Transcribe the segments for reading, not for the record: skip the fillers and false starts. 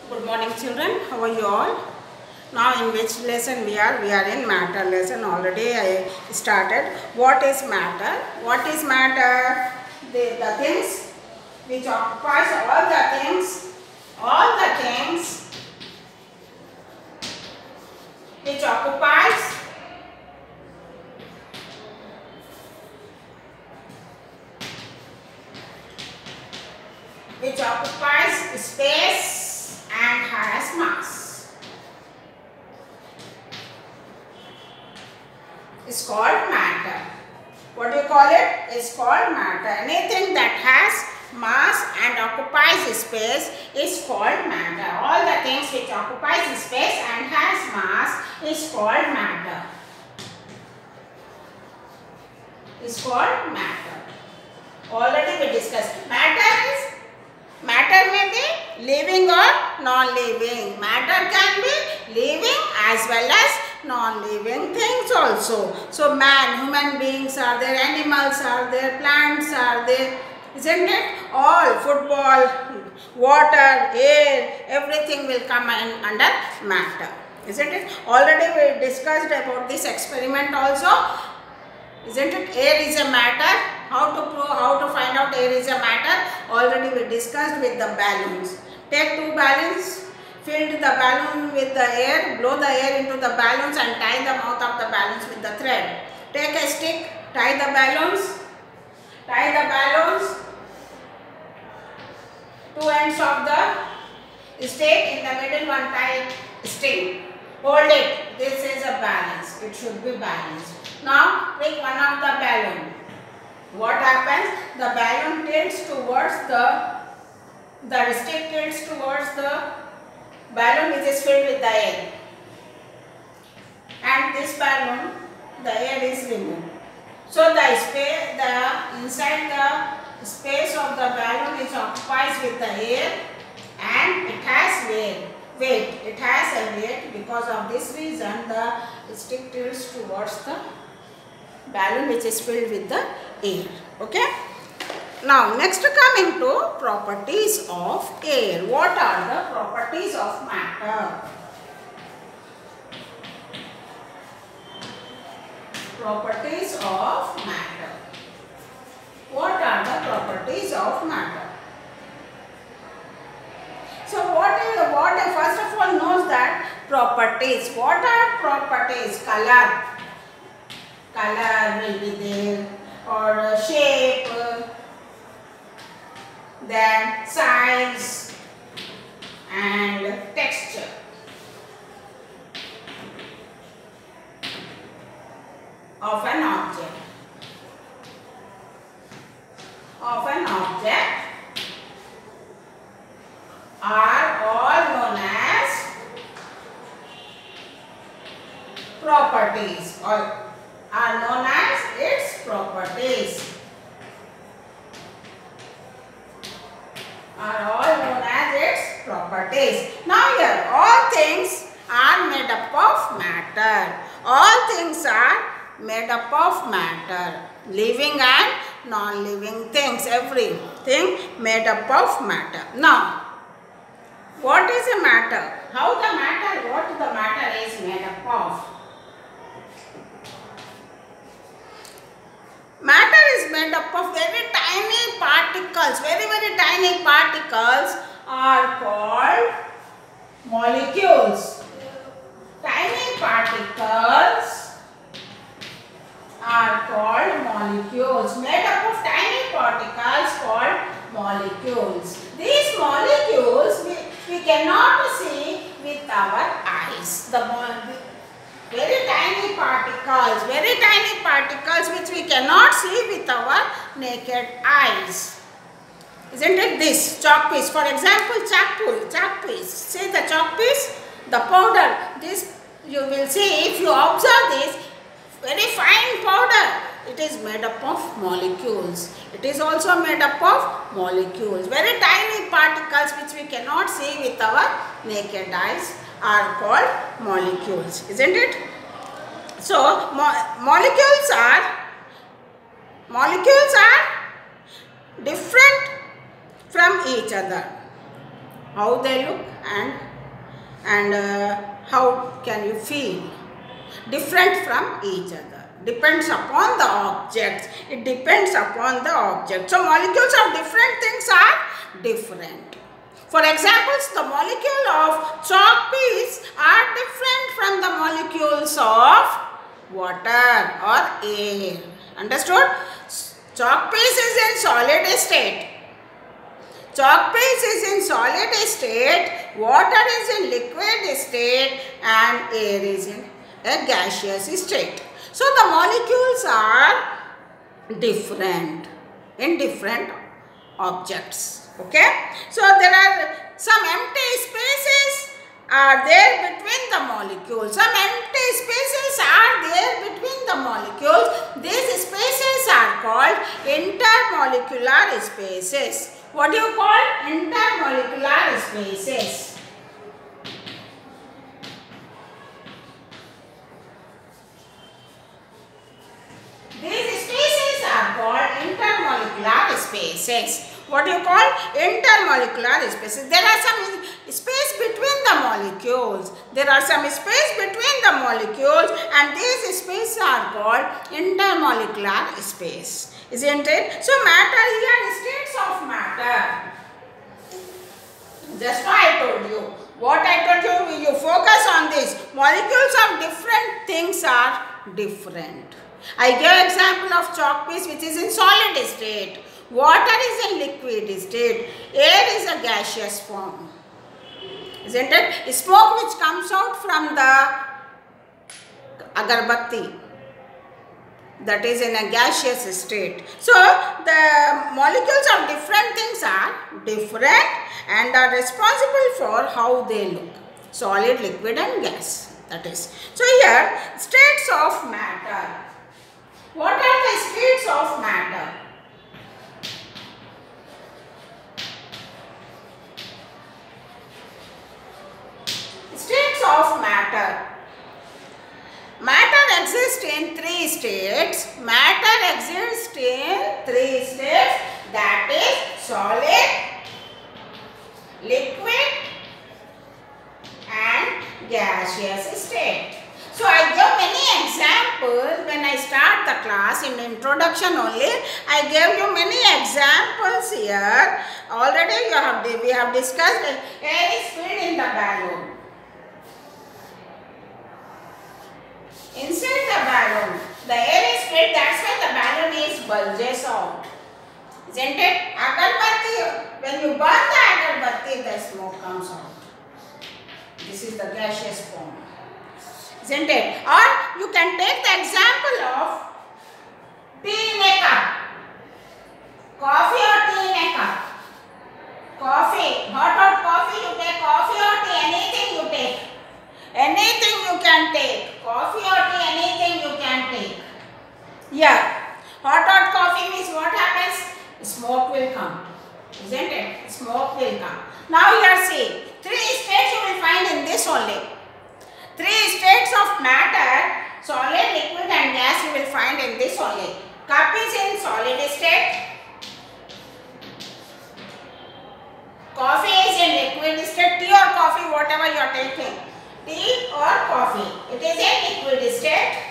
Good morning children, how are you all? Now in which lesson we are? We are in matter lesson. Already I started. What is matter? What is matter? The things which occupies all the things which occupies space and has mass. It's called matter. What do you call it? It's called matter. Anything that has mass and occupies space is called matter. All the things which occupies space and has mass is called matter. It's called matter. Already we discussed. Matter may be living or non-living. Matter can be living as well as non-living things also. So human beings are there, animals are there, plants are there, isn't it? All, football, water, air, everything will come under matter, isn't it? Already we discussed about this experiment also, isn't it? Air is a matter. How to prove, how to find out air is a matter? Already we discussed with the balloons. Take two balloons, fill the balloon with the air, blow the air into the balloons and tie the mouth of the balloons with the thread. Take a stick, tie the balloons, two ends of the stick, in the middle one tie string. Hold it. This is a balance. It should be balanced. Now pick one of the balloon. What happens? The balloon tilts towards the stick tilts towards the balloon which is filled with the air. And this balloon, the air is removed. So inside the space of the balloon is occupied with the air and it has weight. It has a weight. Because of this reason, the stick tilts towards the balloon which is filled with the air. Okay. Now next coming to properties of air. What are the properties of matter? Properties of matter. What are the properties of matter? So first of all knows that properties. What are properties? Color will be there, or shape, then size and texture. Of an object. Are all known as properties, or are known as its properties. Are all known as its properties. Now here, all things are made up of matter. All things are made up of matter. Living and non-living things, everything made up of matter. Now, what is a matter? What the matter is made up of? Matter is made up of very tiny particles. Very tiny particles are called molecules. Tiny particles are called molecules. Made up of tiny particles called molecules. These molecules we cannot see with our eyes. Very tiny particles which we cannot see with our naked eyes. Isn't it this? Chalk piece. For example, chalk piece. See the chalk piece? The powder. This you will see if you observe this. Very fine powder. It is made up of molecules. It is also made up of molecules. Very tiny particles which we cannot see with our naked eyes are called molecules. Isn't it? So, molecules are different from each other. how they look, and how can you feel. Different from each other. Depends upon the objects. It depends upon the object. So molecules of different things are different. For examples, the molecule of chalk piece are different from the molecules of water or air. Understood? Chalk piece is in solid state. Chalk piece is in solid state, water is in liquid state, and air is in a gaseous state. So the molecules are different in different objects. Okay. So there are some empty spaces are there between the molecules. Some empty spaces are there between the molecules. These spaces are called intermolecular spaces. What do you call intermolecular spaces? These spaces are called intermolecular spaces. What do you call intermolecular spaces? There are some space between the molecules. There are some space between the molecules, and these spaces are called intermolecular space. Isn't it? So matter here, states of matter. Just I told you. What I told you, you focus on this. Molecules of different things are different. I gave example of chalk piece which is in solid state. Water is in liquid state. Air is a gaseous form. Isn't it? Smoke which comes out from the agarbatti, that is in a gaseous state. So the molecules of different things are different and are responsible for how they look. Solid, liquid and gas. That is. So here, states of matter. What are the states of matter? States of matter. Matter exists in three states. Matter exists in three states, that is solid, liquid and gaseous state. So I give many examples when I start the class. In the introduction only I gave you many examples here. Already we have discussed air is filled in the balloon. Inside the balloon, the air is filled, that's why the balloon is bulges out. Isn't it? Agarbatti, when you burn the agarbatti, the smoke comes out. This is the gaseous form. Isn't it? Or you can take the example of tea in a cup. Coffee or tea in a cup. Coffee, hot coffee, you take coffee or tea, anything you take. Anything you can take. Coffee or tea, anything you can take. Yeah. Hot coffee means what happens? Smoke will come. Isn't it? Smoke will come. Now here see. Three states you will find in this only. Three states of matter, solid, liquid and gas you will find in this only. Cup is in solid state. Coffee is in liquid state. Tea or coffee, whatever you are taking. Tea or coffee. It is in liquid state.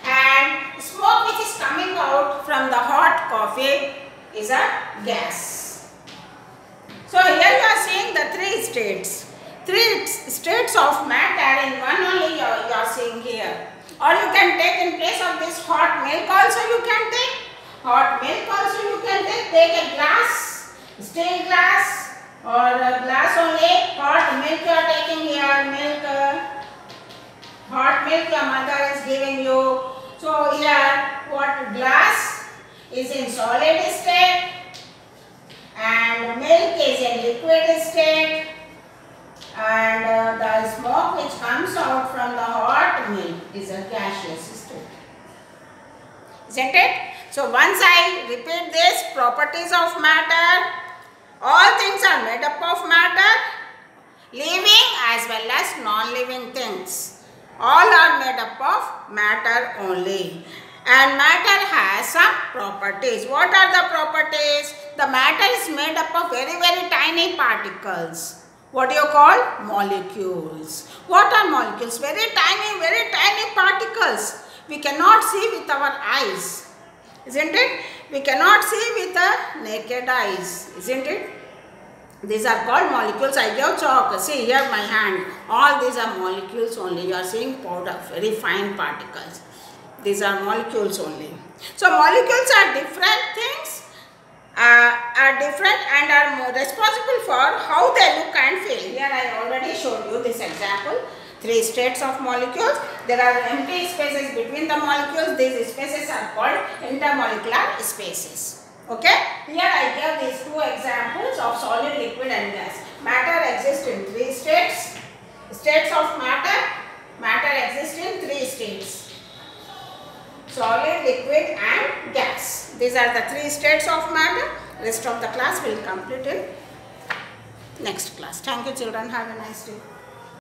And smoke which is coming out from the hot coffee is a gas. So here you are seeing the three states. Three states of matter in one only you are seeing here. Or you can take in place of this hot milk also you can take. Hot milk also you can take. Take a glass, steel glass or a glass only. Hot milk you are taking here. Hot milk your mother is giving you. So here what glass is in solid state and milk is in liquid state. And the smoke which comes out from the hot milk is a gaseous state. Isn't it? So once I repeat this, properties of matter, all things are made up of matter, living as well as non-living things. All are made up of matter only. And matter has some properties. What are the properties? The matter is made up of very, very tiny tiny particles. What do you call? Molecules. What are molecules? Very tiny particles. We cannot see with our eyes. Isn't it? We cannot see with the naked eyes. Isn't it? These are called molecules. I gave chalk. See here my hand. All these are molecules only. You are seeing powder, very fine particles. These are molecules only. So molecules are different things, are different and are more responsible for how they look and feel. Here I already showed you this example. 3 states of molecules. There are empty spaces between the molecules. These spaces are called intermolecular spaces. Okay. Here I gave these 2 examples of solid, liquid and gas. Matter exists in 3 states. States of matter. Matter exists in 3 states. Solid, liquid and gas. These are the 3 states of matter. Rest of the class will complete in next class. Thank you children. Have a nice day.